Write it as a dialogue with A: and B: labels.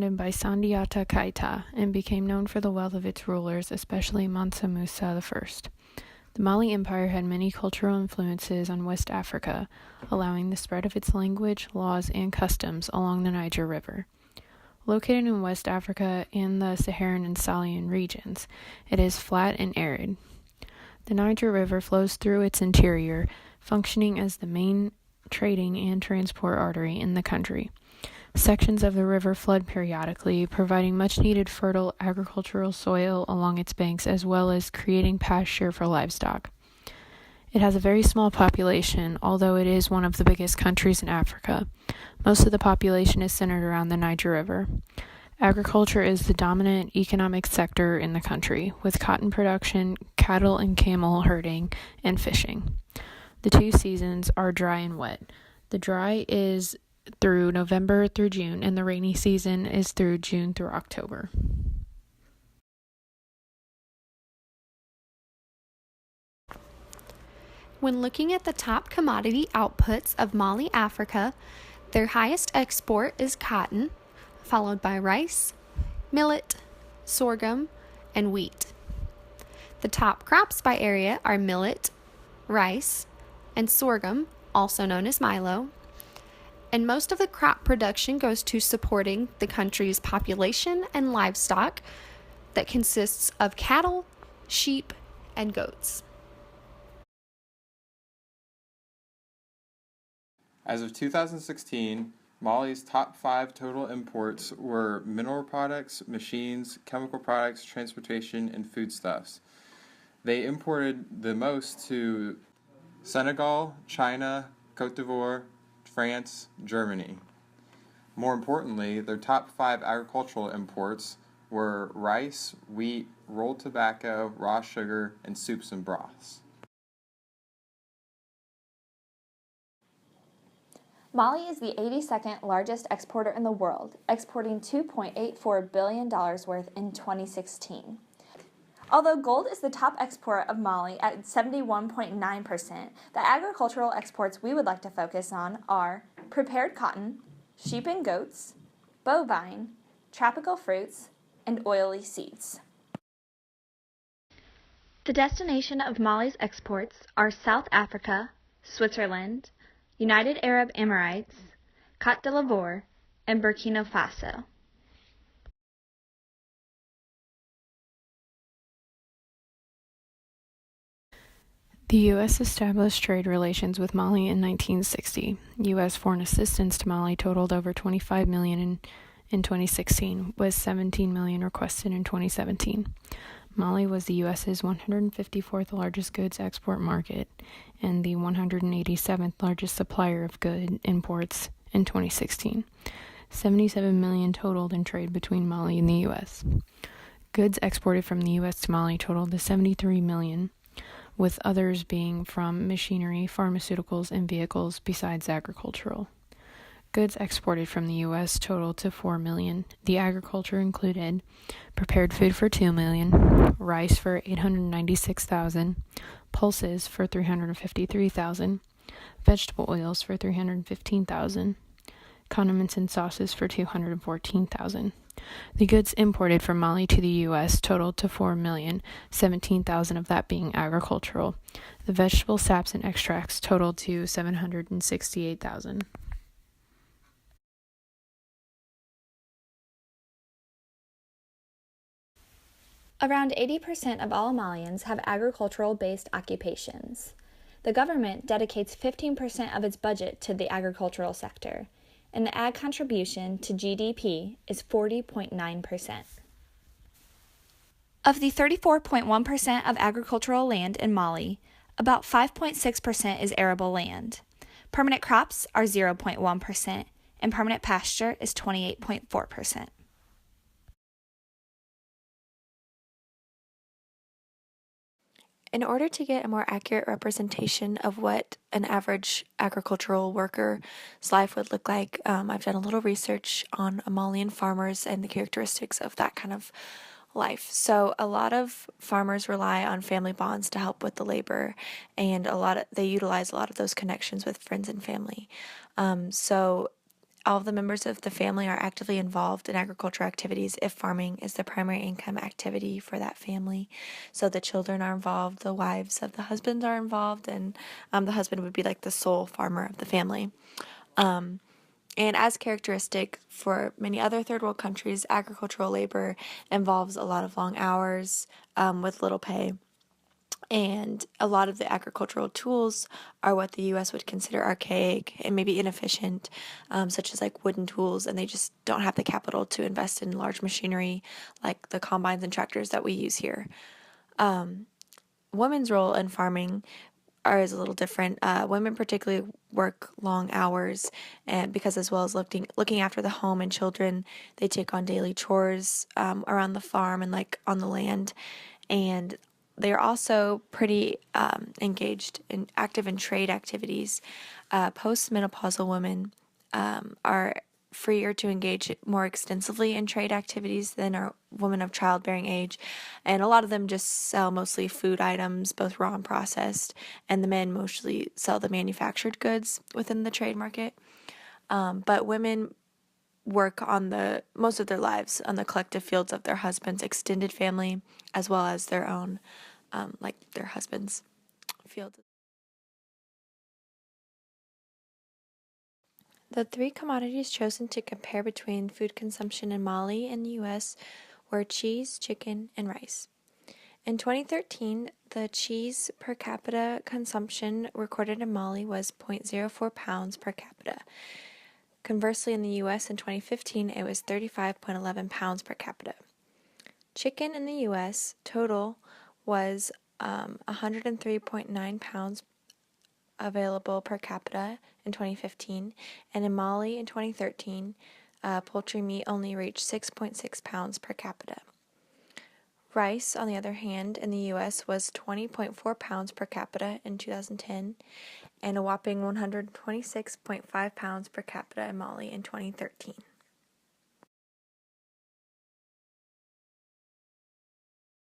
A: founded by Sandiata Keita and became known for the wealth of its rulers, especially Mansa Musa I. The Mali Empire had many cultural influences on West Africa, allowing the spread of its language, laws, and customs along the Niger River. Located in West Africa and the Saharan and Sahelian regions, it is flat and arid. The Niger River flows through its interior, functioning as the main trading and transport artery in the country. Sections of the river flood periodically, providing much-needed fertile agricultural soil along its banks as well as creating pasture for livestock. It has a very small population, although it is one of the biggest countries in Africa. Most of the population is centered around the Niger River. Agriculture is the dominant economic sector in the country, with cotton production, cattle and camel herding, and fishing. The two seasons are dry and wet. The dry is through November through June, and the rainy season is through June through October.
B: When looking at the top commodity outputs of Mali, Africa, their highest export is cotton, followed by rice, millet, sorghum, and wheat. The top crops by area are millet, rice, and sorghum, also known as milo, and most of the crop production goes to supporting the country's population and livestock that consists of cattle, sheep, and goats.
C: As of 2016, Mali's top 5 total imports were mineral products, machines, chemical products, transportation, and foodstuffs. They imported the most to Senegal, China, Cote d'Ivoire, France, Germany. More importantly, their top 5 agricultural imports were rice, wheat, rolled tobacco, raw sugar, and soups and broths.
D: Mali is the 82nd largest exporter in the world, exporting $2.84 billion worth in 2016. Although gold is the top export of Mali at 71.9%, the agricultural exports we would like to focus on are prepared cotton, sheep and goats, bovine, tropical fruits, and oily seeds. The destination of Mali's exports are South Africa, Switzerland, United Arab Emirates, Cote d'Ivoire, and Burkina Faso.
A: The U.S. established trade relations with Mali in 1960. U.S. foreign assistance to Mali totaled over $25 million in 2016, with $17 million requested in 2017. Mali was the U.S.'s 154th largest goods export market and the 187th largest supplier of good imports in 2016. $77 million totaled in trade between Mali and the U.S. Goods exported from the U.S. to Mali totaled to $73 million, with others being from machinery, pharmaceuticals, and vehicles besides agricultural. Goods exported from the U.S. totaled to $4 million. The agriculture included prepared food for $2 million, rice for $896,000, pulses for $353,000, vegetable oils for $315,000, condiments and sauces for $214,000. The goods imported from Mali to the U.S. totaled to $4 million, 17,000 of that being agricultural. The vegetable saps and extracts totaled to $768,000.
D: Around 80% of all Malians have agricultural-based occupations. The government dedicates 15% of its budget to the agricultural sector, and the ag contribution to GDP is 40.9%. Of the 34.1% of agricultural land in Mali, about 5.6% is arable land. Permanent crops are 0.1%, and permanent pasture is 28.4%.
E: In order to get a more accurate representation of what an average agricultural worker's life would look like, I've done a little research on Malian farmers and the characteristics of that kind of life. So a lot of farmers rely on family bonds to help with the labor, and they utilize a lot of those connections with friends and family. So all of the members of the family are actively involved in agricultural activities if farming is the primary income activity for that family. So the children are involved, the wives of the husbands are involved, and the husband would be like the sole farmer of the family. And as characteristic for many other third world countries, agricultural labor involves a lot of long hours with little pay. And a lot of the agricultural tools are what the U.S. would consider archaic and maybe inefficient, such as like wooden tools, and they just don't have the capital to invest in large machinery like the combines and tractors that we use here. Women's role in farming is a little different. Women particularly work long hours, and because as well as looking after the home and children, they take on daily chores around the farm and like on the land, and they're also pretty engaged and active in trade activities. Postmenopausal women are freer to engage more extensively in trade activities than are women of childbearing age, and a lot of them just sell mostly food items, both raw and processed, and the men mostly sell the manufactured goods within the trade market. But women work on most of their lives on the collective fields of their husband's extended family, as well as their own, like their husband's field. The three commodities chosen to compare between food consumption in Mali and the U.S. were cheese, chicken, and rice. In 2013, the cheese per capita consumption recorded in Mali was 0.04 pounds per capita. Conversely, in the U.S. in 2015, it was 35.11 pounds per capita. Chicken in the U.S. total was 103.9 pounds available per capita in 2015, and in Mali in 2013, poultry meat only reached 6.6 pounds per capita. Rice, on the other hand, in the U.S. was 20.4 pounds per capita in 2010, and a whopping 126.5 pounds per capita in Mali in 2013.